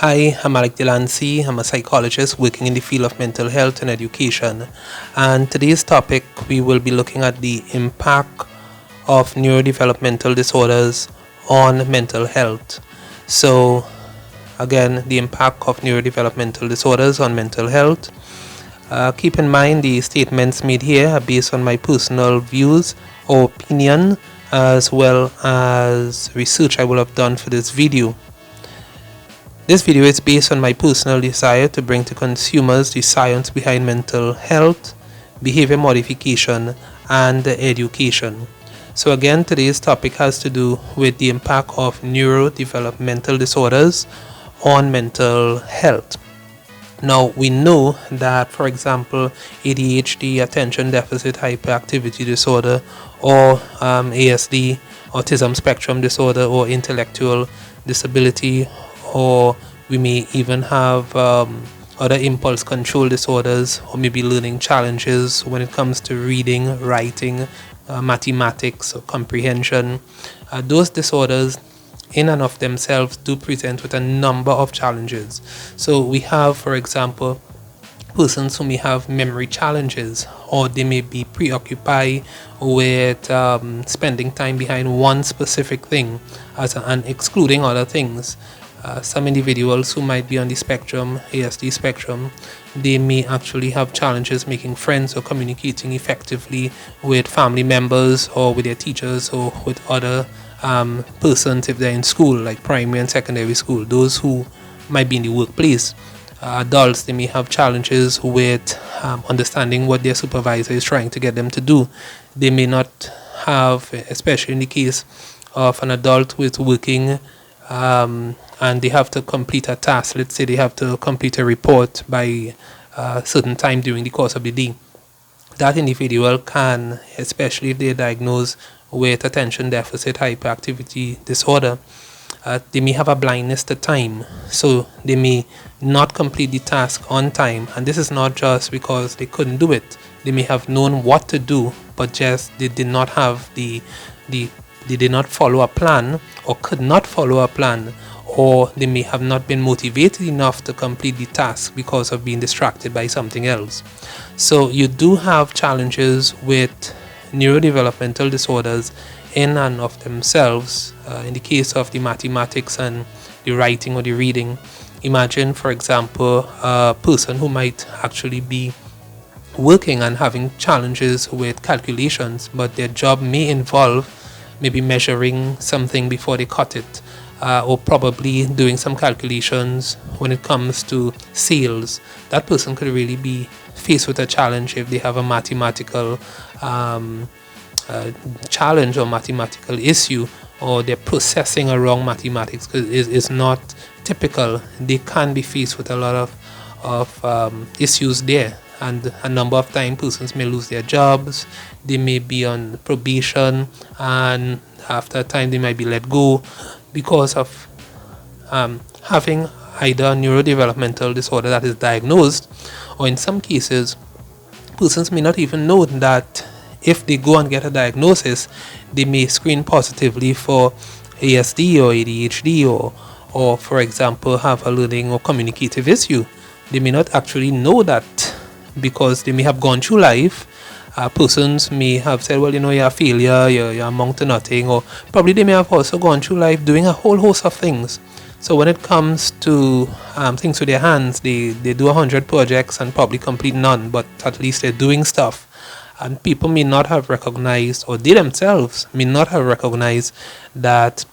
Hi, I'm Allick Delancy. I'm a psychologist working in the field of mental health and education. And today's topic, we will be looking at the impact of neurodevelopmental disorders on mental health. So, again, the impact of neurodevelopmental disorders on mental health. Keep in mind the statements made here are based on my personal views or opinion, as well as research I will have done for this video. This video is based on my personal desire to bring to consumers the science behind mental health, behavior modification, and education. So again, today's topic has to do with the impact of neurodevelopmental disorders on mental health. Now, we know that, for example, ADHD, attention deficit hyperactivity disorder, or ASD, autism spectrum disorder, or intellectual disability, or we may even have other impulse control disorders, or maybe learning challenges when it comes to reading, writing, mathematics, or comprehension. Those disorders in and of themselves do present with a number of challenges. So we have, for example, persons who may have memory challenges, or they may be preoccupied with spending time behind one specific thing and excluding other things. Some individuals who might be on the spectrum, ASD spectrum, they may actually have challenges making friends or communicating effectively with family members or with their teachers or with other persons if they're in school, like primary and secondary school. Those who might be in the workplace. Adults, they may have challenges with understanding what their supervisor is trying to get them to do. They may not have, especially in the case of an adult who is working and they have to complete a task. Let's say they have to complete a report by a certain time during the course of the day. That individual can, especially if they're diagnosed with attention deficit hyperactivity disorder, they may have a blindness to time, so they may not complete the task on time. And this is not just because they couldn't do it. They may have known what to do, but just they did not have they did not follow a plan, or could not follow a plan, or they may have not been motivated enough to complete the task because of being distracted by something else. So you do have challenges with neurodevelopmental disorders in and of themselves. In the case of the mathematics and the writing or the reading, imagine, for example, a person who might actually be working and having challenges with calculations, but their job may involve maybe measuring something before they cut it, or probably doing some calculations when it comes to sales. That person could really be faced with a challenge if they have a mathematical challenge or mathematical issue, or they're processing around mathematics because it is not typical. They can be faced with a lot of issues there, and a number of times persons may lose their jobs. They may be on probation, and after a time they might be let go because of having either a neurodevelopmental disorder that is diagnosed, or in some cases persons may not even know that if they go and get a diagnosis, they may screen positively for ASD or ADHD, or for example have a learning or communicative issue. They may not actually know that because they may have gone through life. Persons may have said, well, you're a failure, you're among to nothing, or probably they may have also gone through life doing a whole host of things. So when it comes to things with their hands, they do 100 projects and probably complete none, but at least they're doing stuff. And people may not have recognized, or they themselves may not have recognized that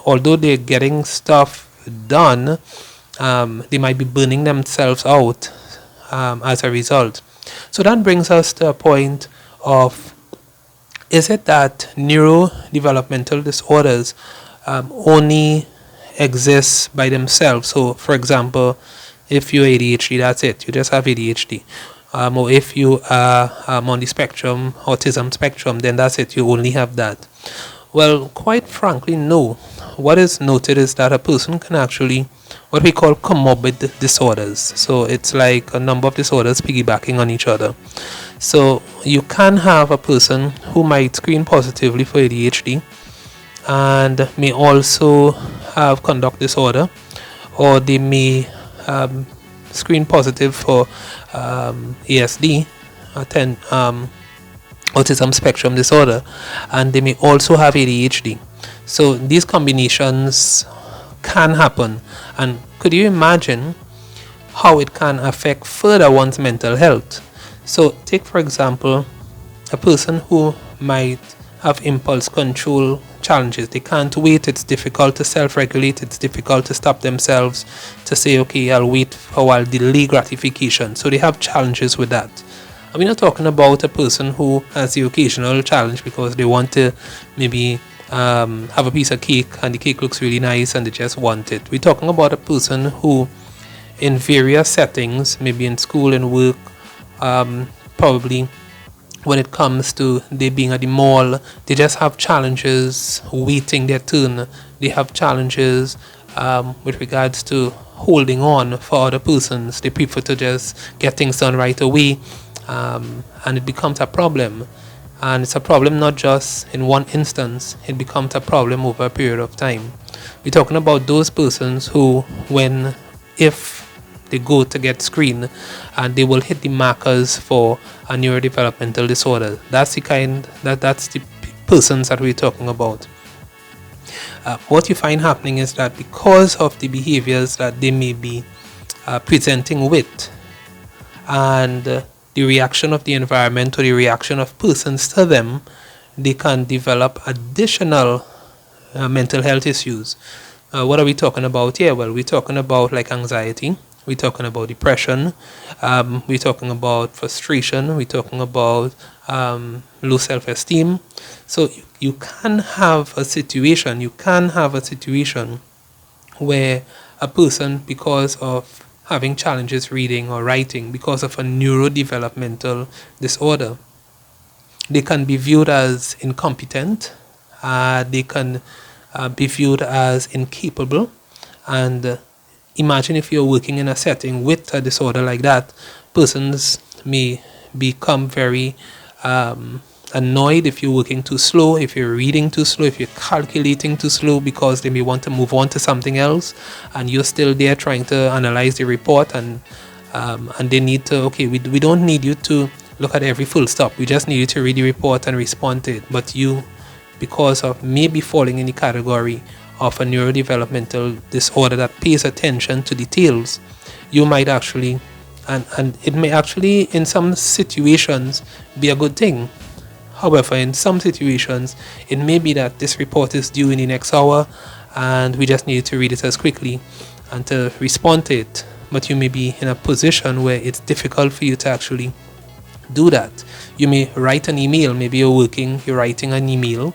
although they're getting stuff done, they might be burning themselves out as a result. So that brings us to a point of, is it that neurodevelopmental disorders only exist by themselves? So, for example, if you're ADHD, that's it. You just have ADHD. Or if you are on the spectrum, autism spectrum, then that's it. You only have that. Well, quite frankly, no. What is noted is that a person can actually, what we call comorbid disorders. So it's like a number of disorders piggybacking on each other. So you can have a person who might screen positively for ADHD and may also have conduct disorder, or they may screen positive for ASD, autism spectrum disorder, and they may also have ADHD. So these combinations can happen, and could you imagine how it can affect further one's mental health? So take for example a person who might have impulse control challenges. They can't wait, it's difficult to self-regulate, it's difficult to stop themselves, to say, okay, I'll wait for a while, delay gratification. So they have challenges with that. And we're not talking about a person who has the occasional challenge because they want to maybe have a piece of cake and the cake looks really nice and they just want it. We're talking about a person who in various settings, maybe in school and work, probably when it comes to they being at the mall, they just have challenges waiting their turn. They have challenges with regards to holding on for other persons. They prefer to just get things done right away, and it becomes a problem. And it's a problem not just in one instance, it becomes a problem over a period of time. We're talking about those persons who, if they go to get screened, and they will hit the markers for a neurodevelopmental disorder. That's the persons that we're talking about. What you find happening is that because of the behaviors that they may be presenting with, and the reaction of the environment or the reaction of persons to them, they can develop additional mental health issues. What are we talking about here? Well, we're talking about like anxiety. We're talking about depression, we're talking about frustration, we're talking about low self-esteem. So you can have a situation where a person, because of having challenges reading or writing, because of a neurodevelopmental disorder, they can be viewed as incompetent, they can be viewed as incapable, and imagine if you're working in a setting with a disorder like that, persons may become very annoyed if you're working too slow, if you're reading too slow, if you're calculating too slow, because they may want to move on to something else and you're still there trying to analyze the report, and they need to, okay, we don't need you to look at every full stop, we just need you to read the report and respond to it. But you, because of maybe falling in the category of a neurodevelopmental disorder that pays attention to details, you might actually, and it may actually in some situations be a good thing. However, in some situations, it may be that this report is due in the next hour and we just need to read it as quickly and to respond to it. But you may be in a position where it's difficult for you to actually do that. You may write an email, maybe you're writing an email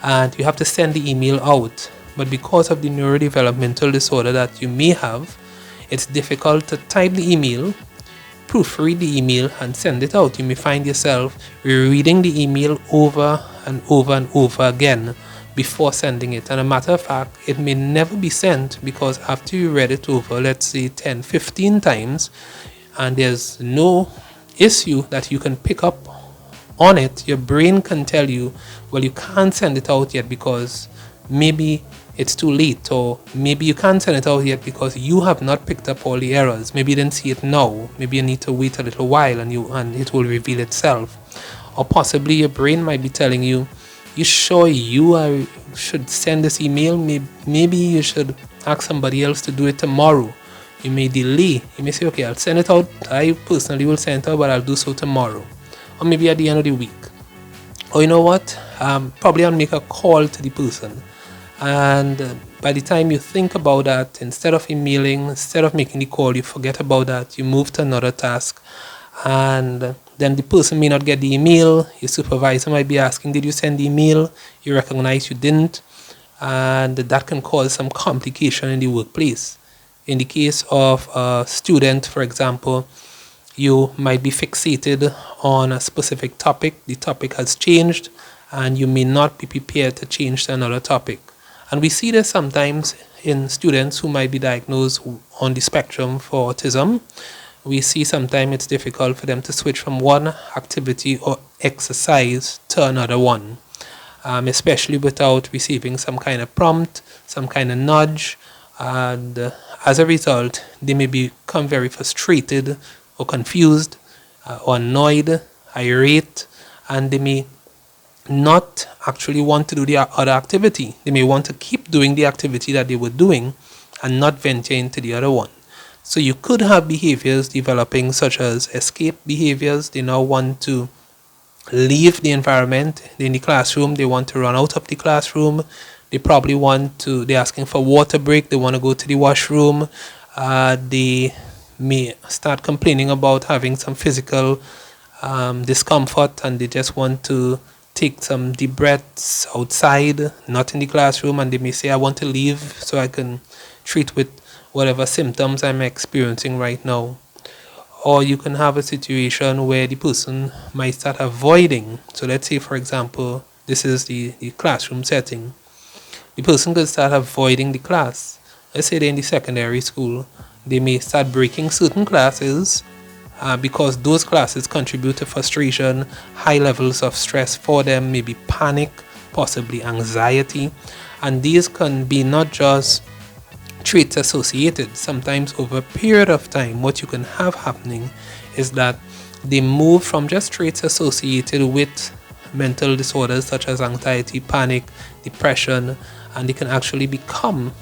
and you have to send the email out. But because of the neurodevelopmental disorder that you may have, it's difficult to type the email, proofread the email, and send it out. You may find yourself rereading the email over and over and over again before sending it. And a matter of fact, it may never be sent because after you read it over, let's say 10, 15 times, and there's no issue that you can pick up on it, your brain can tell you, well, you can't send it out yet because maybe it's too late, or maybe you can't send it out yet because you have not picked up all the errors. Maybe you didn't see it now. Maybe you need to wait a little while and it will reveal itself. Or possibly your brain might be telling you, you sure you should send this email? Maybe you should ask somebody else to do it tomorrow. You may delay. You may say, okay, I'll send it out. I personally will send it out, but I'll do so tomorrow. Or maybe at the end of the week. Or you know what? Probably I'll make a call to the person. And by the time you think about that, instead of emailing, instead of making the call, you forget about that, you move to another task, and then the person may not get the email. Your supervisor might be asking, did you send the email? You recognize you didn't, and that can cause some complication in the workplace. In the case of a student, for example, you might be fixated on a specific topic. The topic has changed, and you may not be prepared to change to another topic. And we see this sometimes in students who might be diagnosed on the spectrum for autism. We see sometimes it's difficult for them to switch from one activity or exercise to another one, especially without receiving some kind of prompt, some kind of nudge. And As a result, they may become very frustrated or confused or annoyed, irate, and they may not actually want to do the other activity. They may want to keep doing the activity that they were doing and not venture into the other one. So you could have behaviors developing such as escape behaviors. They now want to leave the environment in the classroom. They want to run out of the classroom. They probably they're asking for water break. They want to go to the washroom. They may start complaining about having some physical discomfort, and they just want to take some deep breaths outside, not in the classroom, and they may say, I want to leave so I can treat with whatever symptoms I'm experiencing right now. Or you can have a situation where the person might start avoiding. So let's say, for example, this is the classroom setting. The person could start avoiding the class. Let's say they're in the secondary school. They may start breaking certain classes because those classes contribute to frustration, high levels of stress for them, maybe panic, possibly anxiety. And these can be not just traits associated. Sometimes over a period of time, what you can have happening is that they move from just traits associated with mental disorders such as anxiety, panic, depression, and they can actually become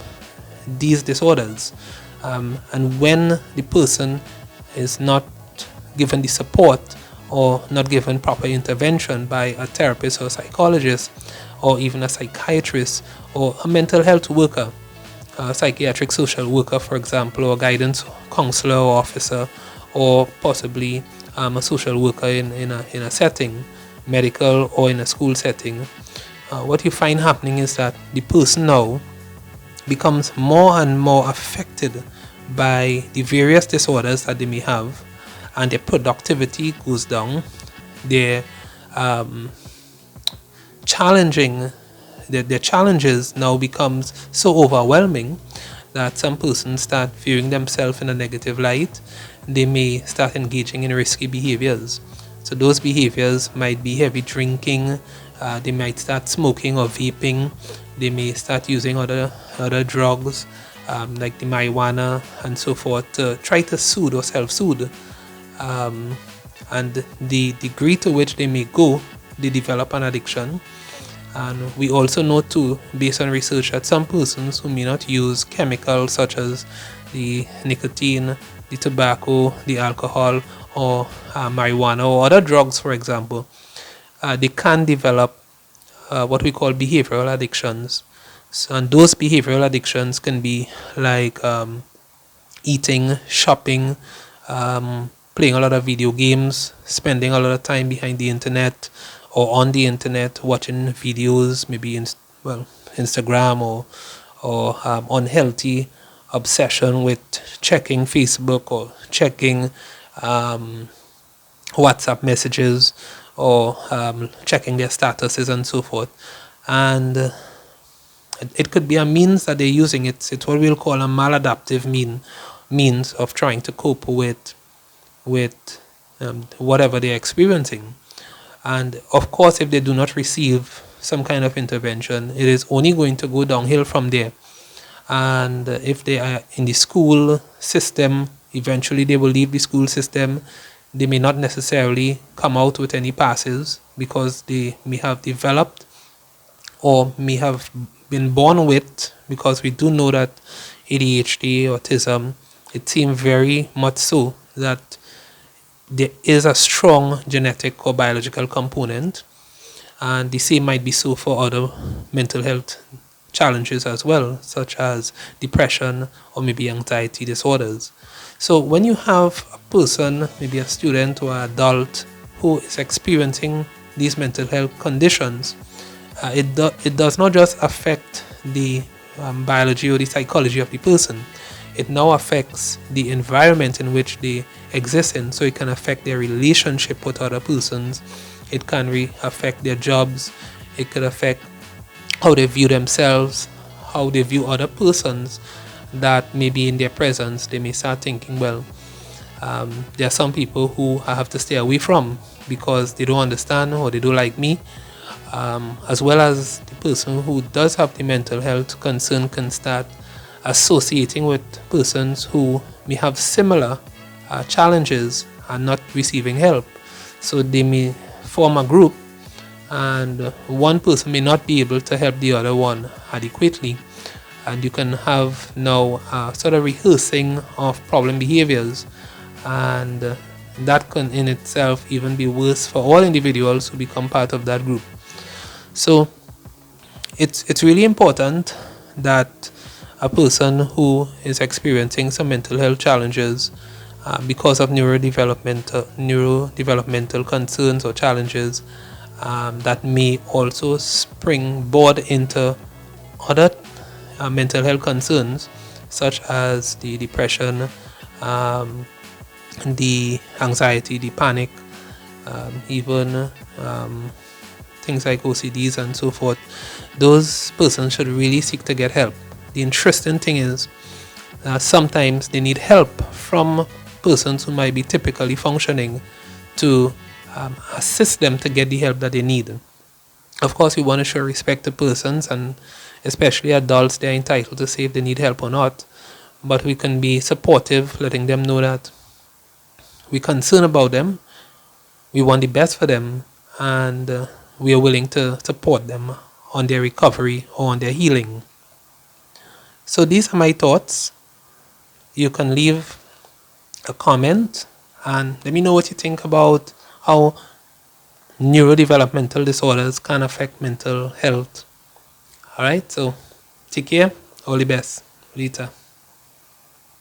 these disorders. And when the person is not given the support or not given proper intervention by a therapist or psychologist or even a psychiatrist or a mental health worker, a psychiatric social worker, for example, or guidance counselor or officer, or possibly a social worker in a setting, medical or in a school setting, what you find happening is that the person now becomes more and more affected by the various disorders that they may have, and their productivity goes down. Their their challenges now becomes so overwhelming that some persons start viewing themselves in a negative light. They may start engaging in risky behaviors. So those behaviors might be heavy drinking. They might start smoking or vaping. They may start using other drugs like the marijuana and so forth to try to soothe or self-soothe. And the degree to which they may go, they develop an addiction. And we also know too, based on research, that some persons who may not use chemicals such as the nicotine, the tobacco, the alcohol, or marijuana or other drugs, for example, they can develop what we call behavioral addictions. So, and those behavioral addictions can be like eating, shopping, playing a lot of video games, spending a lot of time behind the internet or on the internet, watching videos, maybe Instagram or unhealthy obsession with checking Facebook or checking WhatsApp messages or checking their statuses and so forth. And it could be a means that they're using. It's what we'll call a maladaptive means of trying to cope with whatever they're experiencing. And of course, if they do not receive some kind of intervention, it is only going to go downhill from there. And if they are in the school system, eventually they will leave the school system. They may not necessarily come out with any passes because they may have developed or may have been born with, because we do know that ADHD, autism, it seems very much so that there is a strong genetic or biological component, and the same might be so for other mental health challenges as well, such as depression or maybe anxiety disorders. So when you have a person, maybe a student or an adult, who is experiencing these mental health conditions, it does not just affect the biology or the psychology of the person. It now affects the environment in which they exist in. So it can affect their relationship with other persons. It can affect their jobs. It could affect how they view themselves, how they view other persons that may be in their presence. They may start thinking, well, there are some people who I have to stay away from because they don't understand or they don't like me. As well as the person who does have the mental health concern can start associating with persons who may have similar challenges and not receiving help. So they may form a group, and one person may not be able to help the other one adequately, and you can have now sort of rehearsing of problem behaviors, and that can in itself even be worse for all individuals who become part of that group. So it's really important that a person who is experiencing some mental health challenges because of neurodevelopmental concerns or challenges that may also springboard into other mental health concerns, such as the depression, the anxiety, the panic, even things like OCDs and so forth. Those persons should really seek to get help. The interesting thing is sometimes they need help from persons who might be typically functioning to assist them to get the help that they need. Of course, we want to show respect to persons, and especially adults. They're entitled to say if they need help or not, but we can be supportive, letting them know that we're concerned about them, we want the best for them, and we are willing to support them on their recovery or on their healing. So these are my thoughts. You can leave a comment and let me know what you think about how neurodevelopmental disorders can affect mental health. Alright, so take care. All the best. Later.